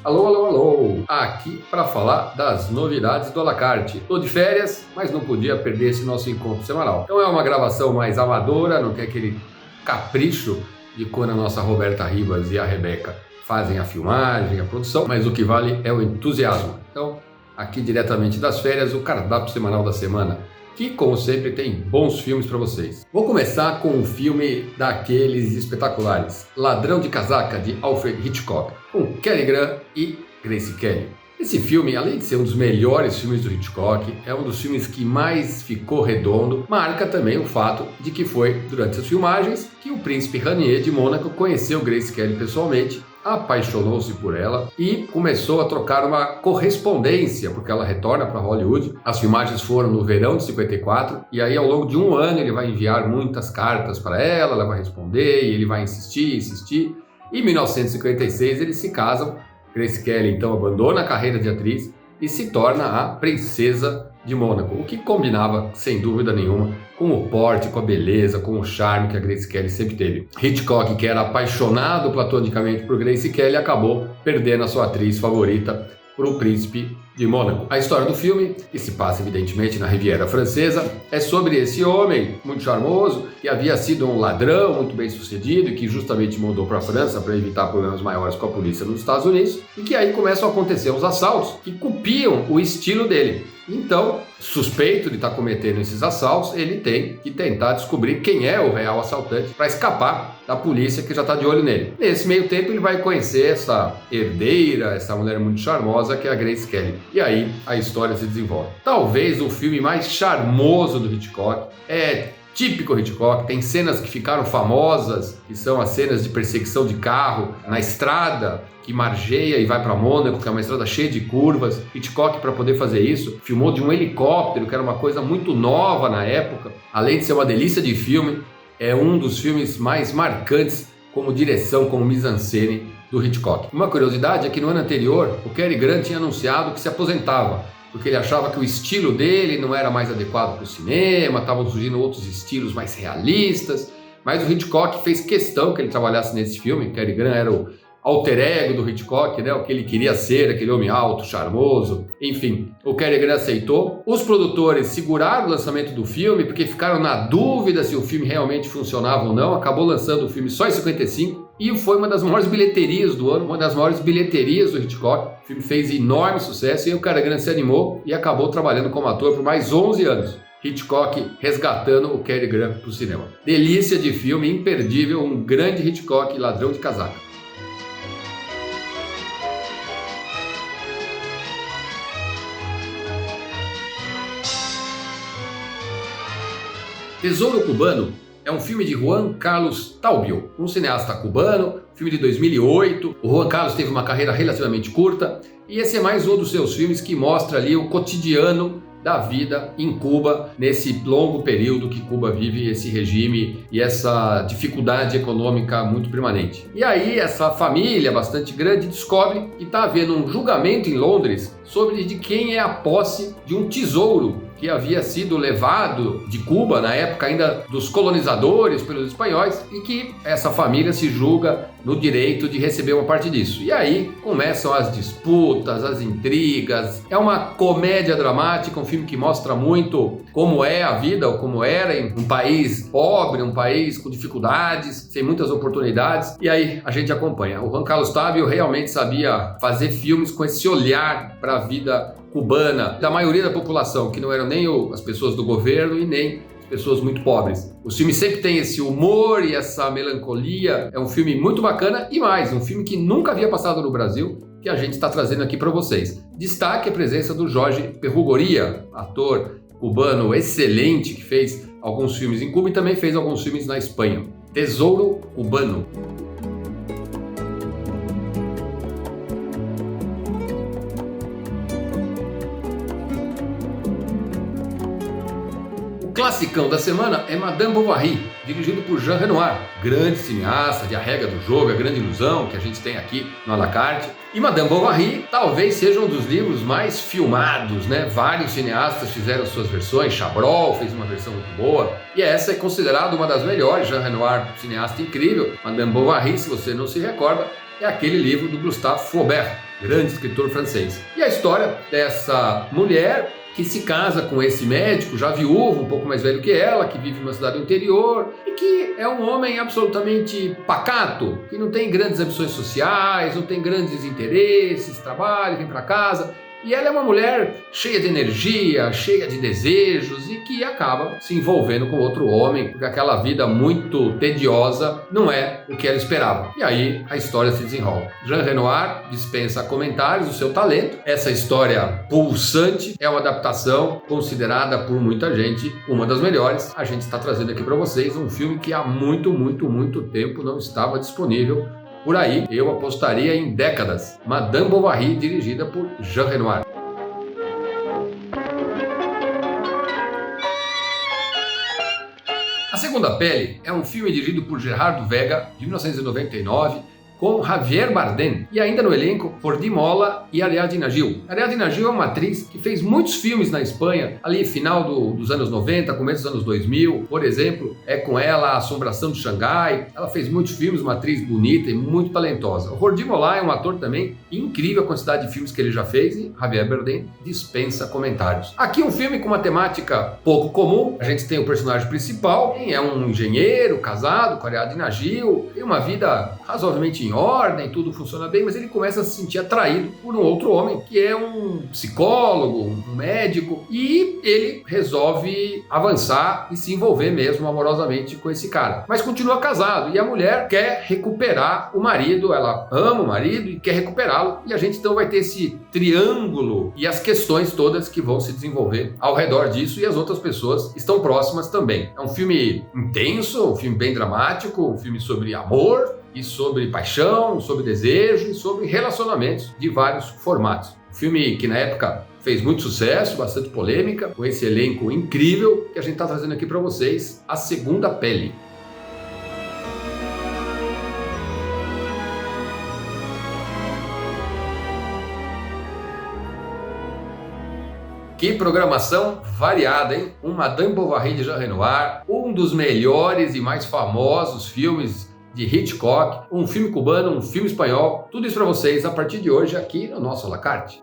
Alô, alô, alô! Aqui para falar das novidades do à la carte. Tô de férias, mas não podia perder esse nosso encontro semanal. Então é uma gravação mais amadora, não tem aquele capricho de quando a nossa Roberta Ribas e a Rebeca fazem a filmagem, a produção, mas o que vale é o entusiasmo. Então, aqui diretamente das férias, o cardápio semanal da semana, que, como sempre, tem bons filmes para vocês. Vou começar com um filme daqueles espetaculares, Ladrão de Casaca, de Alfred Hitchcock, com Cary Grant e Grace Kelly. Esse filme, além de ser um dos melhores filmes do Hitchcock, é um dos filmes que mais ficou redondo, marca também o fato de que foi durante as filmagens que o príncipe Rainier de Mônaco conheceu Grace Kelly pessoalmente, apaixonou-se por ela e começou a trocar uma correspondência, porque ela retorna para Hollywood. As filmagens foram no verão de 54 e aí ao longo de um ano ele vai enviar muitas cartas para ela vai responder e ele vai insistir. Em 1956 eles se casam. Grace Kelly então abandona a carreira de atriz e se torna a princesa de Mônaco, o que combinava, sem dúvida nenhuma, com o porte, com a beleza, com o charme que a Grace Kelly sempre teve. Hitchcock, que era apaixonado platonicamente por Grace Kelly, acabou perdendo a sua atriz favorita para o príncipe de Mônaco. A história do filme, que se passa evidentemente na Riviera Francesa, é sobre esse homem muito charmoso, que havia sido um ladrão muito bem sucedido e que justamente mudou para a França para evitar problemas maiores com a polícia nos Estados Unidos, e que aí começam a acontecer uns assaltos que copiam o estilo dele. Então, suspeito de estar cometendo esses assaltos, ele tem que tentar descobrir quem é o real assaltante para escapar da polícia que já está de olho nele. Nesse meio tempo, ele vai conhecer essa herdeira, essa mulher muito charmosa que é a Grace Kelly. E aí a história se desenvolve. Talvez o filme mais charmoso do Hitchcock, é típico Hitchcock, tem cenas que ficaram famosas, que são as cenas de perseguição de carro na estrada que margeia e vai para Mônaco, que é uma estrada cheia de curvas. Hitchcock, para poder fazer isso, filmou de um helicóptero, que era uma coisa muito nova na época. Além de ser uma delícia de filme, é um dos filmes mais marcantes como direção, como mise-en-scène do Hitchcock. Uma curiosidade é que no ano anterior, o Cary Grant tinha anunciado que se aposentava, porque ele achava que o estilo dele não era mais adequado para o cinema, estavam surgindo outros estilos mais realistas, mas o Hitchcock fez questão que ele trabalhasse nesse filme. Cary Grant era o alter ego do Hitchcock, né? O que ele queria ser, aquele homem alto, charmoso, enfim, o Cary Grant aceitou. Os produtores seguraram o lançamento do filme, porque ficaram na dúvida se o filme realmente funcionava ou não, acabou lançando o filme só em 55, e foi uma das maiores bilheterias do ano, uma das maiores bilheterias do Hitchcock. O filme fez enorme sucesso e o Cary Grant se animou e acabou trabalhando como ator por mais 11 anos. Hitchcock resgatando o Cary Grant para o cinema. Delícia de filme, imperdível, um grande Hitchcock, Ladrão de Casaca. Tesouro Cubano é um filme de Juan Carlos Taubio, um cineasta cubano, filme de 2008. O Juan Carlos teve uma carreira relativamente curta e esse é mais um dos seus filmes que mostra ali o cotidiano da vida em Cuba, nesse longo período que Cuba vive esse regime e essa dificuldade econômica muito permanente. E aí essa família bastante grande descobre que está havendo um julgamento em Londres sobre de quem é a posse de um tesouro que havia sido levado de Cuba, na época ainda dos colonizadores, pelos espanhóis, e que essa família se julga no direito de receber uma parte disso. E aí começam as disputas, as intrigas. É uma comédia dramática, um filme que mostra muito como é a vida, ou como era em um país pobre, um país com dificuldades, sem muitas oportunidades. E aí a gente acompanha. O Juan Carlos Taubio realmente sabia fazer filmes com esse olhar para a vida cubana, da maioria da população, que não eram nem as pessoas do governo e nem as pessoas muito pobres. O filme sempre tem esse humor e essa melancolia. É um filme muito bacana e mais, um filme que nunca havia passado no Brasil, que a gente está trazendo aqui para vocês. Destaque a presença do Jorge Perrugoria, ator cubano excelente, que fez alguns filmes em Cuba e também fez alguns filmes na Espanha. Tesouro Cubano. O classicão da semana é Madame Bovary, dirigido por Jean Renoir, grande cineasta de A Regra do Jogo, A Grande Ilusão, que a gente tem aqui no à la carte. E Madame Bovary talvez seja um dos livros mais filmados, né? Vários cineastas fizeram suas versões, Chabrol fez uma versão muito boa, e essa é considerada uma das melhores. Jean Renoir, cineasta incrível. Madame Bovary, se você não se recorda, é aquele livro do Gustave Flaubert, grande escritor francês. E a história dessa mulher que se casa com esse médico, já viúvo, um pouco mais velho que ela, que vive numa cidade do interior e que é um homem absolutamente pacato, que não tem grandes ambições sociais, não tem grandes interesses, trabalha, vem para casa. E ela é uma mulher cheia de energia, cheia de desejos e que acaba se envolvendo com outro homem, porque aquela vida muito tediosa não é o que ela esperava. E aí a história se desenrola. Jean Renoir dispensa comentários do seu talento. Essa história pulsante é uma adaptação considerada por muita gente uma das melhores. A gente está trazendo aqui para vocês um filme que há muito tempo não estava disponível. Por aí, eu apostaria em décadas. Madame Bovary, dirigida por Jean Renoir. A Segunda Pele é um filme dirigido por Gerardo Vega, de 1999, com Javier Bardem e ainda no elenco Jordi Mola e Ariadne Nagil. Ariadne Nagil é uma atriz que fez muitos filmes na Espanha, ali final dos anos 90, começo dos anos 2000, por exemplo, é com ela A Assombração de Xangai. Ela fez muitos filmes, uma atriz bonita e muito talentosa. O Jordi Mola é um ator também incrível, a quantidade de filmes que ele já fez, e Javier Bardem dispensa comentários. Aqui um filme com uma temática pouco comum. A gente tem o personagem principal, é um engenheiro casado com Ariadne Nagil, tem uma vida razoavelmente em ordem, tudo funciona bem, mas ele começa a se sentir atraído por um outro homem que é um psicólogo, um médico, e ele resolve avançar e se envolver mesmo amorosamente com esse cara. Mas continua casado e a mulher quer recuperar o marido, ela ama o marido e quer recuperá-lo, e a gente então vai ter esse triângulo e as questões todas que vão se desenvolver ao redor disso, e as outras pessoas estão próximas também. É um filme intenso, um filme bem dramático, um filme sobre amor, e sobre paixão, sobre desejo e sobre relacionamentos de vários formatos. Um filme que na época fez muito sucesso, bastante polêmica, com esse elenco incrível que a gente está trazendo aqui para vocês, A Segunda Pele. Que programação variada, hein? Um Madame Bovary de Jean Renoir, um dos melhores e mais famosos filmes de Hitchcock, um filme cubano, um filme espanhol, tudo isso para vocês a partir de hoje aqui no nosso à la carte.